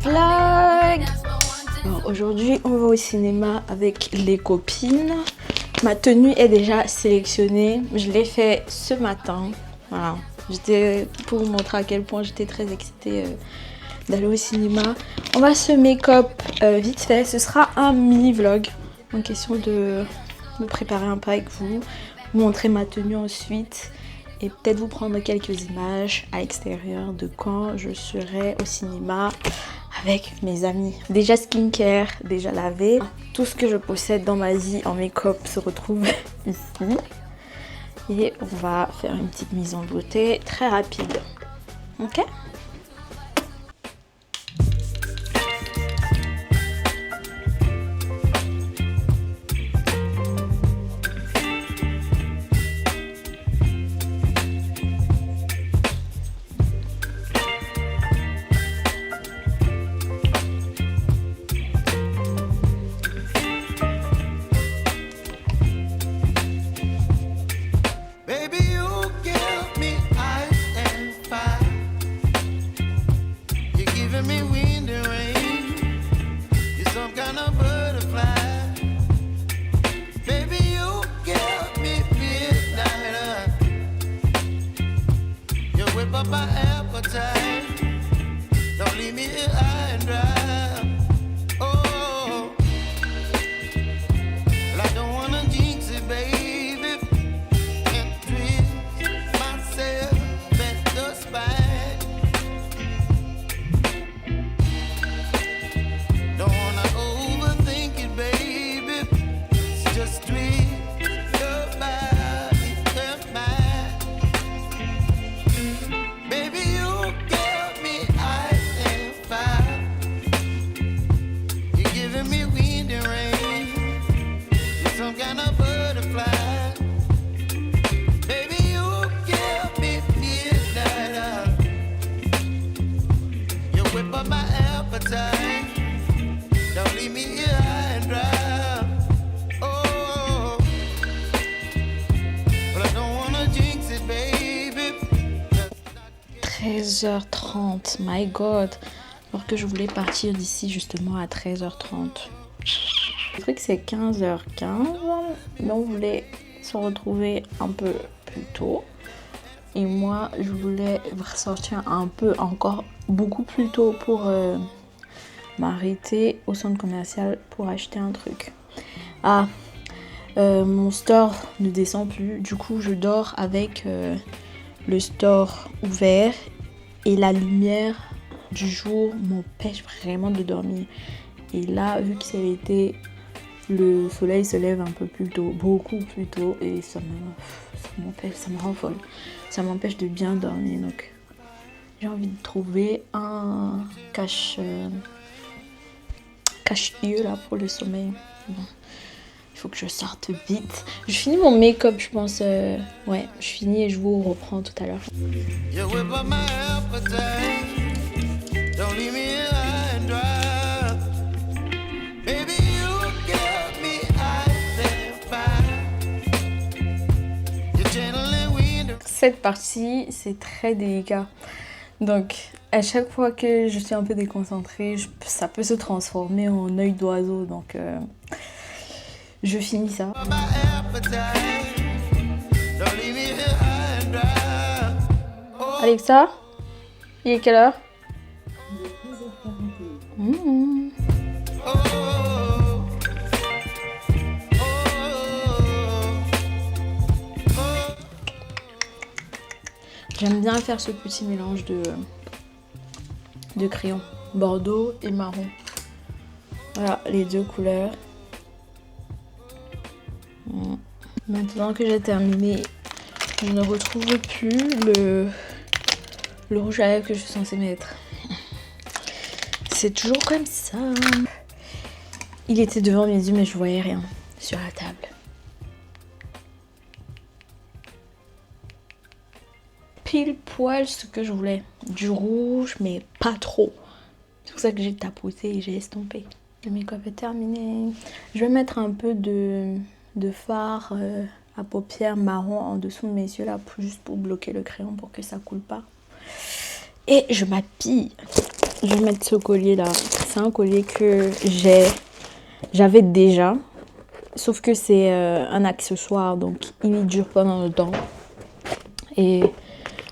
vlog. Aujourd'hui on va au cinéma avec les copines. Ma tenue est déjà sélectionnée, je l'ai fait ce matin. Voilà, j'étais pour vous montrer à quel point j'étais très excitée d'aller au cinéma. On va se make-up vite fait, ce sera un mini vlog en question de me préparer un peu avec vous, vous montrer ma tenue ensuite et peut-être vous prendre quelques images à l'extérieur de quand je serai au cinéma avec mes amis. Déjà skincare, déjà lavé. Tout ce que je possède dans ma vie en make-up se retrouve ici. Et on va faire une petite mise en beauté très rapide. Ok ? h 30, my god, alors que je voulais partir d'ici justement à 13h30. Le truc c'est 15h15, mais on voulait se retrouver un peu plus tôt. Et moi je voulais sortir un peu encore beaucoup plus tôt pour m'arrêter au centre commercial pour acheter un truc. Mon store ne descend plus, du coup je dors avec le store ouvert. Et la lumière du jour m'empêche vraiment de dormir. Et là, vu que c'est l'été, le soleil se lève un peu plus tôt, beaucoup plus tôt. Et ça me rend folle. Ça m'empêche de bien dormir. Donc, j'ai envie de trouver un cache-yeux là pour le sommeil. Bon. Il faut que je sorte vite. Je finis mon make-up, je pense. Ouais, je finis et je vous reprends tout à l'heure. Cette partie, c'est très délicat. Donc, à chaque fois que je suis un peu déconcentrée, ça peut se transformer en œil d'oiseau. Donc, je finis ça. Alexa, il est quelle heure? J'aime bien faire ce petit mélange de crayons, bordeaux et marron. Voilà, les deux couleurs. Maintenant que j'ai terminé, je ne retrouve plus le rouge à lèvres que je suis censée mettre. C'est toujours comme ça. Il était devant mes yeux mais je voyais rien sur la table. Pile poil ce que je voulais. Du rouge mais pas trop. C'est pour ça que j'ai tapoté et j'ai estompé. Le make-up est terminé. Je vais mettre un peu de fard à paupières marron en dessous de mes yeux là, juste pour bloquer le crayon pour que ça coule pas. Et je m'habille. je vais mettre ce collier là. C'est un collier que j'avais déjà. Sauf que c'est un accessoire, donc il dure pendant le temps. Et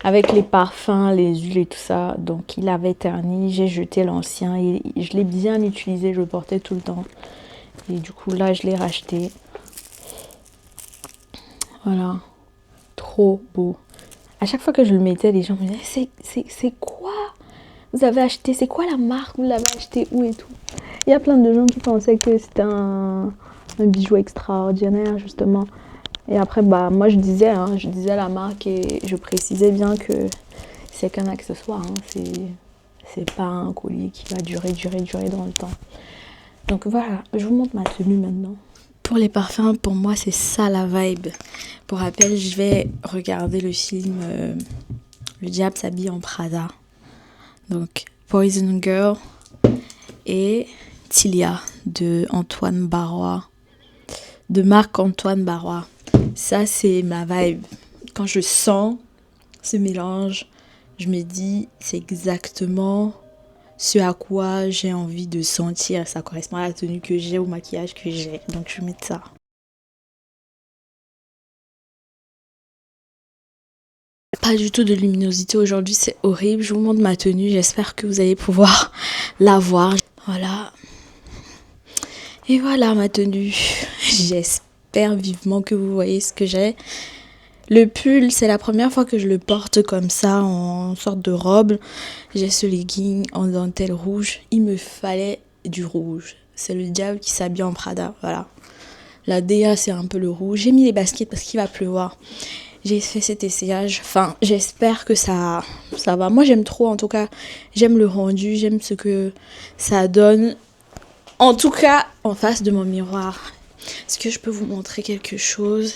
avec les parfums, les huiles et tout ça, donc il avait terni. J'ai jeté l'ancien et je l'ai bien utilisé, je le portais tout le temps. Et du coup là, je l'ai racheté. Voilà, trop beau. À chaque fois que je le mettais, les gens me disaient c'est quoi vous avez acheté, c'est quoi la marque, vous l'avez acheté où et tout. Il y a plein de gens qui pensaient que c'était un bijou extraordinaire justement. Et après bah moi je disais la marque et je précisais bien que c'est qu'un accessoire, hein. C'est pas un collier qui va durer dans le temps. Donc voilà, je vous montre ma tenue maintenant. Pour les parfums, pour moi c'est ça la vibe. Pour rappel, je vais regarder le film Le diable s'habille en Prada. Donc Poison Girl et Tilia de Antoine Barrois, de Marc-Antoine Barrois. Ça c'est ma vibe. Quand je sens ce mélange, je me dis c'est exactement ce à quoi j'ai envie de sentir. Ça correspond à la tenue que j'ai, au maquillage que j'ai. Donc je vais mettre ça. Pas du tout de luminosité aujourd'hui, c'est horrible. Je vous montre ma tenue, j'espère que vous allez pouvoir la voir. Voilà. Et voilà ma tenue. J'espère vivement que vous voyez ce que j'ai. Le pull, c'est la première fois que je le porte comme ça, en sorte de robe. J'ai ce legging en dentelle rouge. Il me fallait du rouge. C'est le diable qui s'habille en Prada, voilà. La DA, c'est un peu le rouge. J'ai mis les baskets parce qu'il va pleuvoir. J'ai fait cet essayage. Enfin, j'espère que ça va. Moi, j'aime trop, en tout cas. J'aime le rendu, j'aime ce que ça donne. En tout cas, en face de mon miroir. Est-ce que je peux vous montrer quelque chose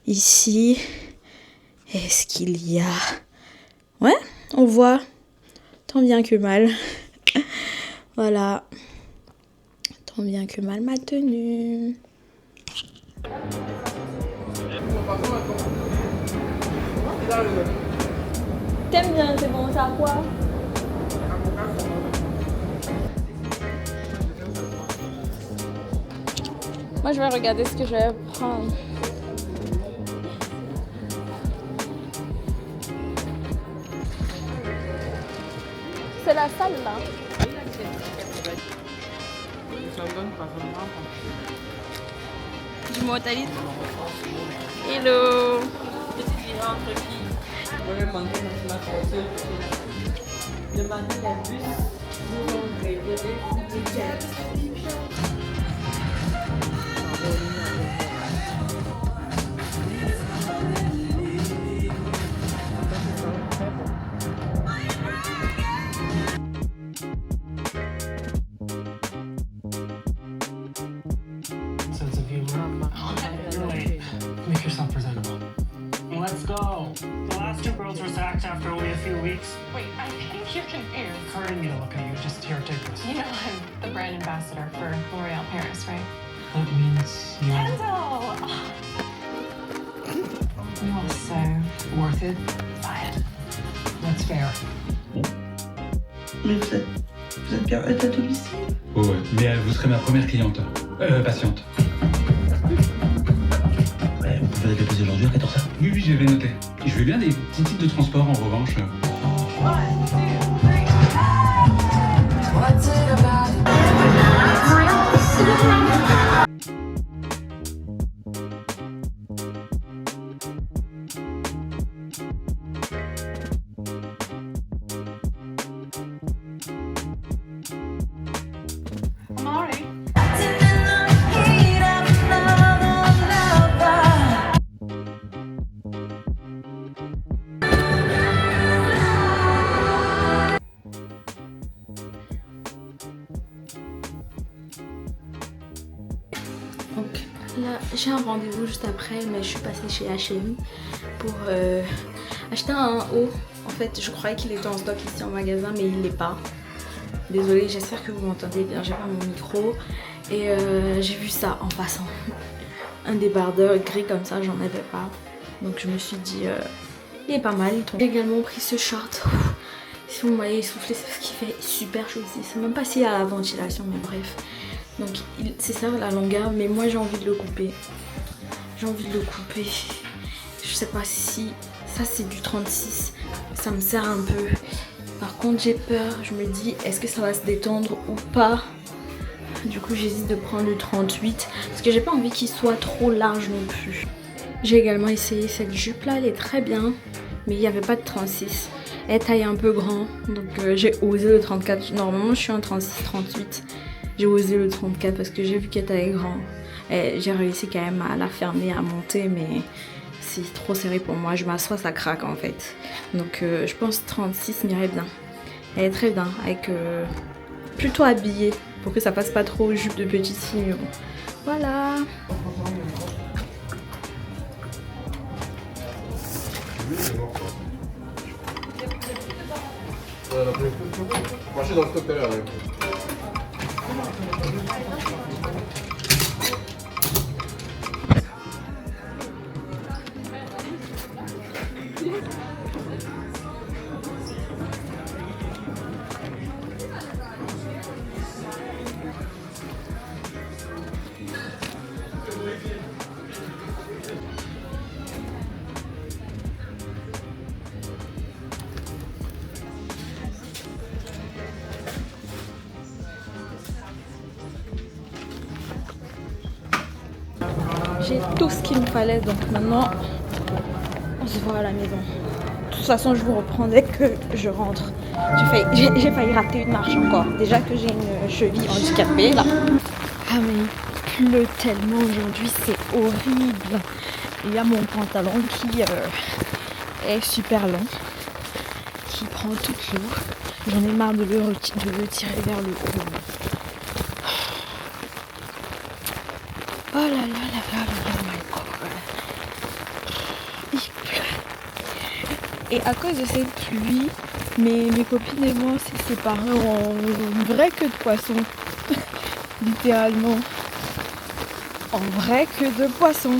ici? Est-ce qu'il y a... Ouais, on voit. Tant bien que mal. Voilà. Tant bien que mal ma tenue. T'aimes bien, c'est bon, ça quoi? Moi je vais regarder ce que je vais prendre. C'est la salle là. Je m'autalise. Hello. Sense of humor. You're late. Make yourself presentable. Let's go. The last two girls were sacked after only a few weeks. Wait, I think you're confused. Corinne need to look at you. Just hear take this. You know I'm the brand ambassador for L'Oreal Paris, right? That means you're Kendall! You are so worth it. fine. That's fair. Mais vous êtes bien à domicile? Ouais, mais vous serez ma première cliente. Patiente. Ouais, vous pouvez la déposer aujourd'hui à 14h. Oui, j'avais noté. Je veux bien des petits titres de transport en revanche. Amari. Donc là, j'ai un rendez-vous juste après, mais je suis passée chez H&M pour acheter un haut. En fait, je croyais qu'il était en stock ici en magasin, mais il l'est pas. Désolée, j'espère que vous m'entendez bien, j'ai pas mon micro. Et j'ai vu ça en passant. Un débardeur gris comme ça, j'en avais pas. Donc je me suis dit, il est pas mal. J'ai également pris ce short. Si vous me voyez souffler, c'est parce qu'il fait super chaud ici. C'est même pas s'il y a la ventilation, mais bref. Donc c'est ça la longueur, mais moi j'ai envie de le couper. J'ai envie de le couper. Je sais pas si ça c'est du 36. Ça me sert un peu. Par contre j'ai peur. Je me dis est-ce que ça va se détendre ou pas. Du coup j'hésite de prendre le 38. Parce que j'ai pas envie qu'il soit trop large non plus. J'ai également essayé cette jupe là. Elle est très bien. Mais il n'y avait pas de 36. Elle taille un peu grand. Donc j'ai osé le 34. Normalement je suis en 36-38. J'ai osé le 34 parce que j'ai vu qu'elle taille grand. J'ai réussi quand même à la fermer, à monter, mais c'est trop serré pour moi. Je m'assois, ça craque en fait. Donc je pense 36 m'irait bien. Elle est très bien, avec plutôt habillée pour que ça fasse pas trop jupe de petite fille. Mais bon. Voilà. Marcher dans le stock tout à l'heure. J'ai tout ce qu'il me fallait, donc maintenant on se voit à la maison. De toute façon, je vous reprends dès que je rentre. J'ai failli rater une marche encore. Déjà que j'ai une cheville handicapée là. Ah mais il pleut tellement aujourd'hui, c'est horrible. Il y a mon pantalon qui est super long, qui prend toute l'eau. J'en ai marre de le tirer vers le haut. Oh là là là là là, my God. Il pleut. Et à cause de cette pluie, mes copines et moi, on s'est séparés en une vraie queue de poisson. Littéralement. En vraie queue de poisson.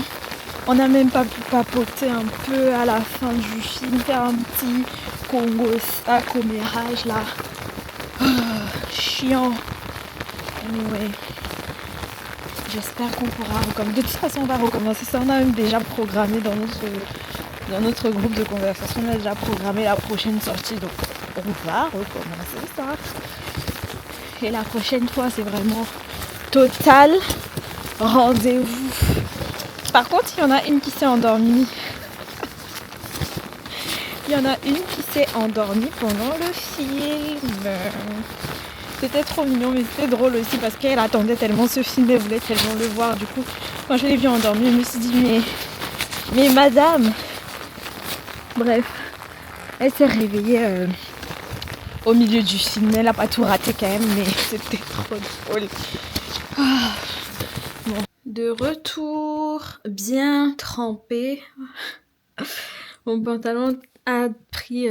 On n'a même pas pu papoter un peu à la fin du film, faire un petit commérage là. Oh, chiant. Anyway. J'espère qu'on pourra recommencer. De toute façon, on va recommencer ça. On a même déjà programmé dans notre groupe de conversation. On a déjà programmé la prochaine sortie. Donc, on va recommencer ça. Et la prochaine fois, c'est vraiment total rendez-vous. Par contre, il y en a une qui s'est endormie. Il y en a une qui s'est endormie pendant le film. C'était trop mignon, mais c'était drôle aussi parce qu'elle attendait tellement ce film, elle voulait tellement le voir. Du coup, quand je l'ai vue endormie, je me suis dit, mais madame. Bref, elle s'est réveillée au milieu du film. Elle n'a pas tout raté quand même, mais c'était trop drôle. Ah. Bon. De retour, bien trempé. Mon pantalon a pris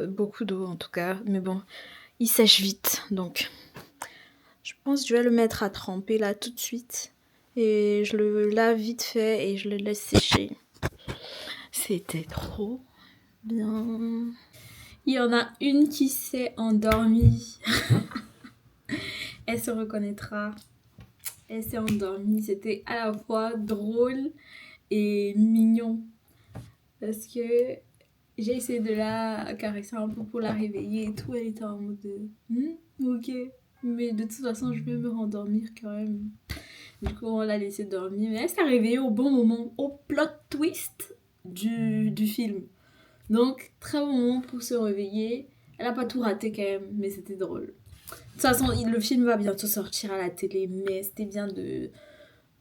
beaucoup d'eau en tout cas, mais bon. Il sèche vite, donc je pense que je vais le mettre à tremper là tout de suite. Et je le lave vite fait et je le laisse sécher. C'était trop bien. Il y en a une qui s'est endormie. Elle se reconnaîtra. Elle s'est endormie. C'était à la fois drôle et mignon. Parce que j'ai essayé de la caresser un peu pour la réveiller et tout. Elle était en mode ok. Mais de toute façon, je vais me rendormir quand même. Du coup, on l'a laissée dormir. Mais elle s'est réveillée au bon moment, au plot twist du film. Donc, très bon moment pour se réveiller. Elle a pas tout raté quand même, mais c'était drôle. De toute façon, le film va bientôt sortir à la télé, mais c'était bien de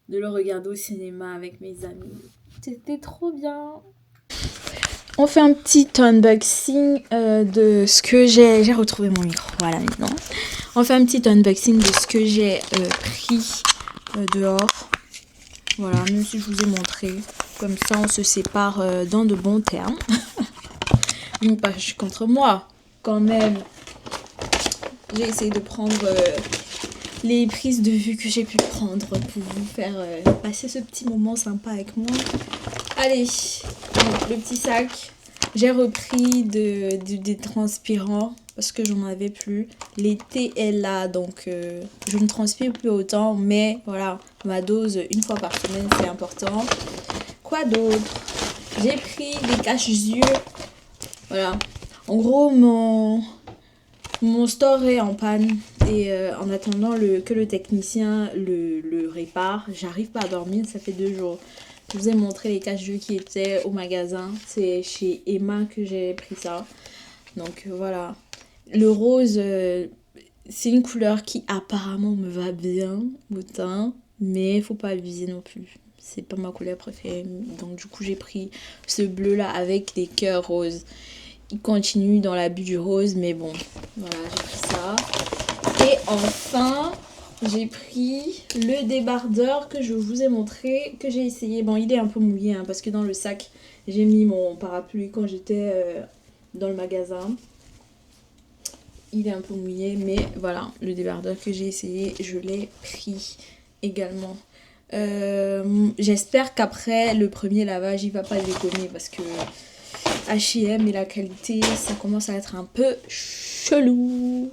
le regarder au cinéma avec mes amis. C'était trop bien. On fait un petit unboxing de ce que j'ai retrouvé mon micro, voilà maintenant. On fait un petit unboxing de ce que j'ai pris dehors. Voilà, même si je vous ai montré. Comme ça, on se sépare dans de bons termes. Une page contre moi, quand même. J'ai essayé de prendre les prises de vue que j'ai pu prendre pour vous faire passer ce petit moment sympa avec moi. Allez, donc, le petit sac. J'ai repris des transpirants parce que j'en avais plus. L'été est là, donc je ne transpire plus autant. Mais voilà, ma dose une fois par semaine, c'est important. Quoi d'autre? J'ai pris des cache-yeux. Voilà. En gros, mon store est en panne. Et en attendant que le technicien le répare, j'arrive pas à dormir, ça fait 2 jours. Je vous ai montré les cache-yeux qui étaient au magasin. C'est chez Emma que j'ai pris ça. Donc voilà. Le rose, c'est une couleur qui apparemment me va bien au teint. Mais faut pas abuser non plus. C'est pas ma couleur préférée. Donc du coup j'ai pris ce bleu là avec des cœurs roses. Il continue dans l'abus du rose. Mais bon, voilà, j'ai pris ça. Et enfin, j'ai pris le débardeur que je vous ai montré, que j'ai essayé. Bon, il est un peu mouillé hein, parce que dans le sac, j'ai mis mon parapluie quand j'étais dans le magasin. Il est un peu mouillé, mais voilà, le débardeur que j'ai essayé, je l'ai pris également. J'espère qu'après le premier lavage, il va pas déconner parce que H&M et la qualité, ça commence à être un peu chelou.